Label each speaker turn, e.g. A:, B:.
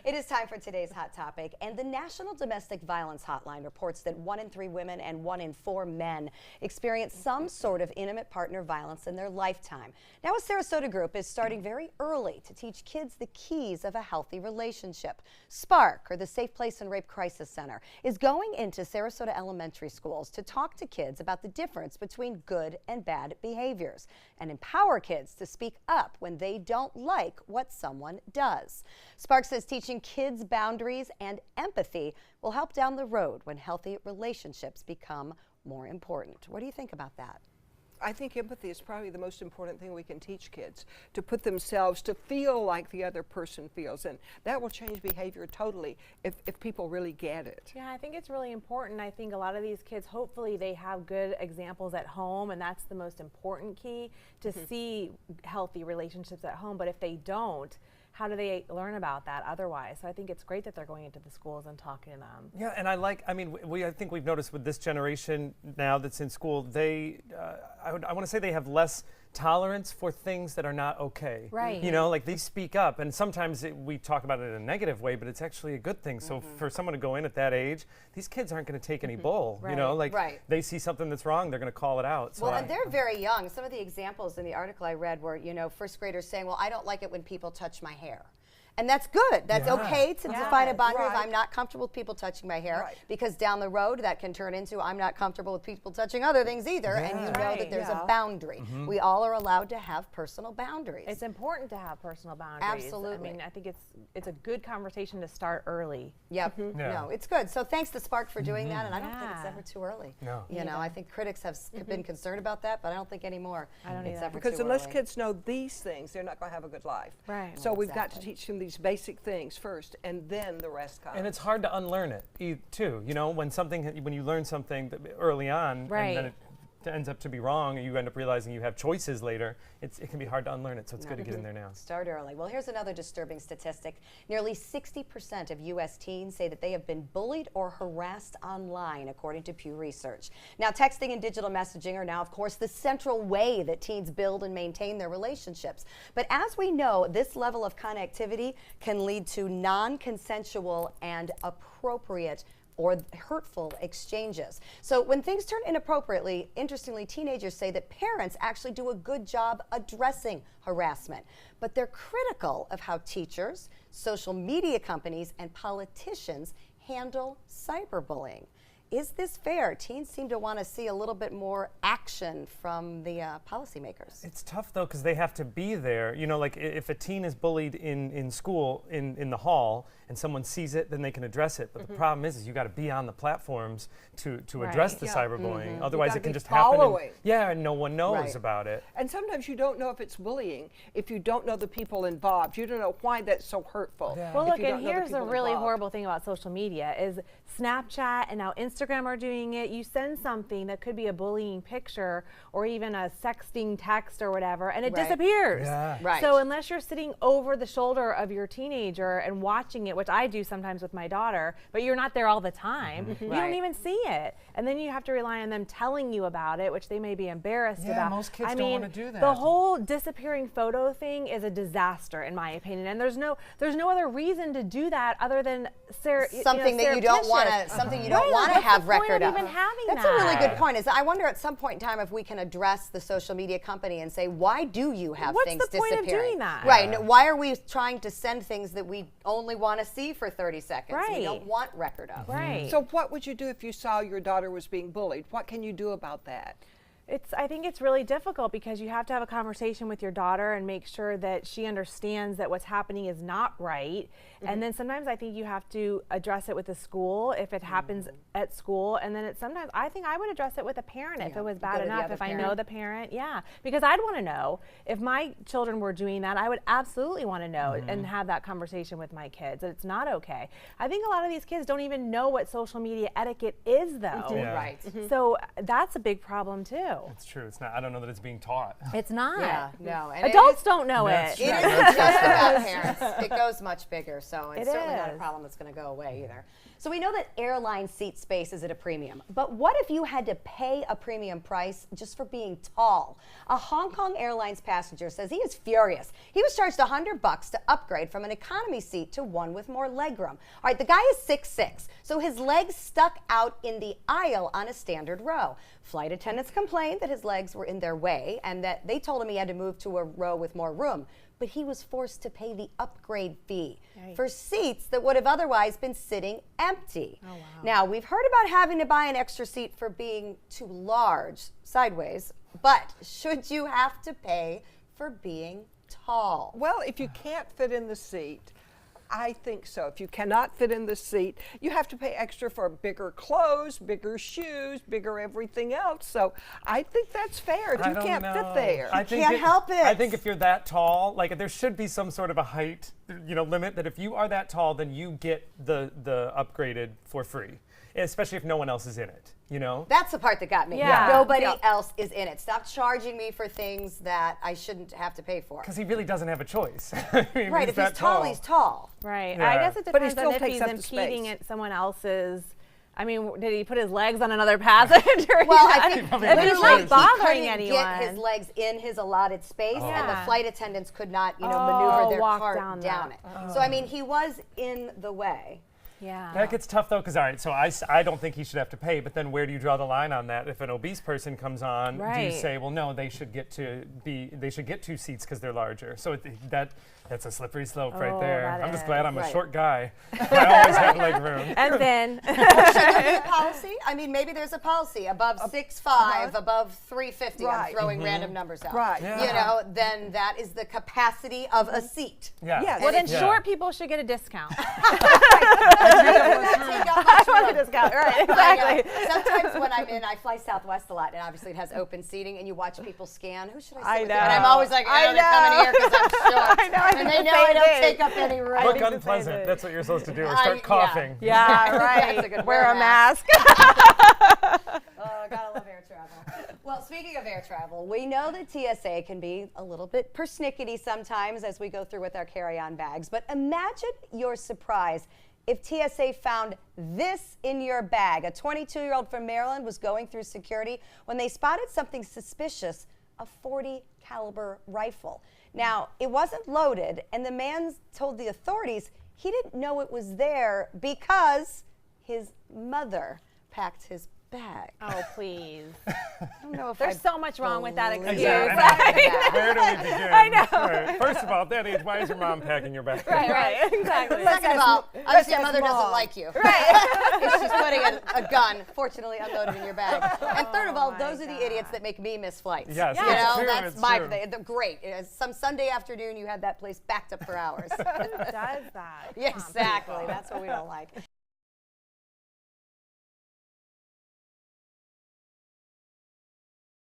A: It is time for today's hot topic, and the National Domestic Violence Hotline reports that 1 in 3 women and 1 in 4 men experience some sort of intimate partner violence in their lifetime. Now, a Sarasota group is starting very early to teach kids the keys of a healthy relationship. Spark, or the Safe Place and Rape Crisis Center, is going into Sarasota elementary schools to talk to kids about the difference between good and bad behaviors and empower kids to speak up when they don't like what someone does. Spark says teaching kids boundaries and empathy will help down the road when healthy relationships become more important. What do you think about that?
B: I think empathy is probably the most important thing we can teach kids, to put themselves, to feel like the other person feels, and that will change behavior totally if people really get it.
C: Yeah, I think it's really important. I think a lot of these kids, hopefully they have good examples at home, and that's the most important key, to see healthy relationships at home. But if they don't, how do they learn about that otherwise? So I think it's great that they're going into the schools and talking to them.
D: Yeah, and I think we've noticed with this generation now that's in school, they, I want to say they have less tolerance for things that are not okay.
C: Right.
D: You know, like they speak up, and sometimes we talk about it in a negative way, but it's actually a good thing. So for someone to go in at that age, these kids aren't going to take any bull.
C: Right.
D: You know, like
A: Right.
D: they see something that's wrong, they're going to call it out. So
A: Well, and they're very young. Some of the examples in the article I read were, you know, first graders saying, well, I don't like it when people touch my hair. And that's good. That's okay to define a boundary if I'm not comfortable with people touching my hair, because down the road that can turn into I'm not comfortable with people touching other things either, and you know that there's a boundary. We all are allowed to have personal boundaries.
C: It's important to have personal boundaries.
A: Absolutely.
C: I mean, I think it's a good conversation to start early.
A: Yep.
D: Yeah.
A: No, it's good. So thanks to Spark for doing that, and I don't think it's ever too early.
D: No.
A: You know, I think critics have been concerned about that, but I don't think anymore.
C: I don't
A: it's
C: either.
A: ever
B: Because
A: too
B: unless
A: early.
B: kids know these things, they're not going to have a good life.
C: Right.
B: So we've got to
A: Exactly.
B: teach them these basic things first, and then the rest comes.
D: And it's hard to unlearn it too. You know, when you learn something early on, and then it ends up to be wrong, and you end up realizing you have choices later, it can be hard to unlearn it. So it's good to get in there now.
A: Start early. Well, here's another disturbing statistic. Nearly 60% of U.S. teens say that they have been bullied or harassed online, according to Pew Research. Now, texting and digital messaging are now, of course, the central way that teens build and maintain their relationships. But as we know, this level of connectivity can lead to non-consensual and appropriate or hurtful exchanges. So when things turn inappropriately, interestingly, teenagers say that parents actually do a good job addressing harassment, but they're critical of how teachers, social media companies, and politicians handle cyberbullying. Is this fair? Teens seem to want to see a little bit more action from the policymakers.
D: It's tough though, because they have to be there. You know, like if a teen is bullied in school, in the hall, and someone sees it, then they can address it. But the problem is you got to be on the platforms to address the cyberbullying. Otherwise, it can just happen. And no one knows about it.
B: And sometimes you don't know if it's bullying if you don't know the people involved. You don't know why that's so hurtful.
D: Yeah.
C: Well,
B: if
C: look,
B: you don't
C: and
B: know the
C: here's a
B: people
C: really
B: involved.
C: horrible thing about social media is Snapchat and now Instagram are doing it. You send something that could be a bullying picture or even a sexting text or whatever, and it disappears.
D: Yeah.
A: Right.
C: So unless you're sitting over the shoulder of your teenager and watching it, which I do sometimes with my daughter, but you're not there all the time, you don't even see it. And then you have to rely on them telling you about it, which they may be embarrassed about.
D: most kids
C: I
D: don't
C: mean,
D: wanna do that.
C: The whole disappearing photo thing is a disaster in my opinion, and there's no other reason to do that other than
A: Something that you don't want to, something you don't want to have record of.
C: Even having
A: That's a really good point. Is I wonder at some point in time if we can address the social media company and say, why do you have
C: What's
A: things
C: the point of
A: disappearing?
C: doing that?
A: Right. No, why are we trying to send things that we only want to see for 30 seconds? We
C: Right.
A: don't want record of.
C: Right.
B: So what would you do if you saw your daughter was being bullied? What can you do about that?
C: I think it's really difficult because you have to have a conversation with your daughter and make sure that she understands that what's happening is not right. And then sometimes I think you have to address it with the school if it happens at school. And then sometimes I think I would address it with a parent if it was bad enough, if I know the parent. Yeah, because I'd want to know if my children were doing that. I would absolutely want to know and have that conversation with my kids that it's not okay. I think a lot of these kids don't even know what social media etiquette is though.
D: Yeah.
A: Right.
C: So that's a big problem too. too.
D: It's true. It's not. I don't know that it's being taught.
C: It's not.
A: Yeah, no. And
C: Adults don't know
D: That's
C: it.
A: It
D: true.
A: isn't just about parents. It goes much bigger, so it's
C: It
A: certainly not a
C: is.
A: problem that's going to go away either. So we know that airline seat space is at a premium, but what if you had to pay a premium price just for being tall? A Hong Kong Airlines passenger says he is furious. He was charged $100 to upgrade from an economy seat to one with more legroom. All right, the guy is 6'6", so his legs stuck out in the aisle on a standard row. Flight attendants complained that his legs were in their way and that they told him he had to move to a row with more room. But he was forced to pay the upgrade fee for seats that would have otherwise been sitting empty.
C: Oh, wow.
A: Now, we've heard about having to buy an extra seat for being too large, sideways, but should you have to pay for being tall?
B: Well, if you can't fit in the seat, I think so. If you cannot fit in the seat, you have to pay extra for bigger clothes, bigger shoes, bigger everything else. So I think that's fair. If
D: I
B: you
D: don't
B: can't
D: know.
B: fit there.
D: I think
A: can't help it.
D: I think if you're that tall, like there should be some sort of a height, limit that if you are that tall, then you get the upgraded for free, especially if no one else is in it.
A: That's the part that got me.
C: Yeah.
A: Nobody
B: Yeah.
A: else is in it. Stop charging me for things that I shouldn't have to pay for.
D: Because he really doesn't have a choice. I mean,
A: Right,
D: he's
A: if
D: that
A: he's tall, he's tall.
C: Right.
D: Yeah.
C: I guess it
B: But he
C: depends
B: still
C: on if
B: takes
C: he's
B: up the
C: impeding
B: space.
C: at someone else's. I mean, did he put his legs on another passenger?
A: Well, I think
D: probably
C: if he's
A: literally
C: not bothering
A: he couldn't
C: anyone.
A: get his legs in his allotted space, and the
C: Yeah.
A: flight attendants could not,
C: Oh,
A: maneuver their
C: walk
A: cart
C: down
A: down
C: that.
A: it. So I mean, he was in the way.
C: Yeah.
D: That gets tough though, because all right, so I don't think he should have to pay, but then where do you draw the line on that? If an obese person comes on, do you
C: Right.
D: say, well, no, they should get two seats because they're larger? So that's a slippery slope right
C: Oh,
D: there.
C: that
D: I'm just
C: is.
D: glad I'm a
A: Right.
D: short guy. I always have leg room.
C: And then
A: Should there be a policy? I mean, maybe there's a policy above 6'5", above 350. I'm
B: Right.
A: throwing random numbers out.
B: Right.
D: Yeah.
A: Then that is the capacity of a seat.
D: Yeah.
B: Yes.
C: well, then
D: Yeah.
C: short people should get a discount.
A: Take out much
C: I want a
A: room.
C: discount. Right.
A: I know.
C: Exactly.
A: Sometimes when I fly Southwest a lot, and obviously it has open seating, and you watch people scan. Who should I sit
C: I
A: with?
C: know.
A: And I'm always like,
C: I
A: they're coming
C: know.
A: here because I'm short.
C: I know, I
A: And
C: think
A: they
C: the
A: know I
C: same
A: don't
C: thing.
A: take up any room.
D: Look
C: think the same
D: unpleasant.
C: thing.
D: That's what you're supposed to do. Or
A: yeah.
D: start coughing.
C: Yeah. Right.
A: That's a good
C: Wear a
A: word,
C: mask.
A: Oh, gotta love air travel. Well, speaking of air travel, we know that TSA can be a little bit persnickety sometimes as we go through with our carry-on bags, but imagine your surprise if TSA found this in your bag. A 22-year-old from Maryland was going through security when they spotted something suspicious, a .40 caliber rifle. Now, it wasn't loaded, and the man told the authorities he didn't know it was there because his mother packed his bag.
C: Oh, please.
A: I don't know if
C: There's
A: I
C: so much wrong with that excuse.
D: Exactly.
A: Yeah.
D: Where do we begin?
C: I know.
D: Right. First of all, at that age, why is your mom packing your bag?
C: Right. Exactly.
A: Second of all, obviously your
B: that's
A: mother doesn't
B: small.
A: like you.
C: Right.
A: If she's putting a gun, fortunately unloaded in your bag. And third of all,
C: my
A: those are the idiots that make me miss flights.
D: Yes,
A: You
D: it's
A: know,
D: true,
A: that's
D: it's
A: my
D: true.
A: they're great. Some Sunday afternoon you had that place backed up for hours.
C: Who does that?
A: Yeah, exactly. That's what we don't like.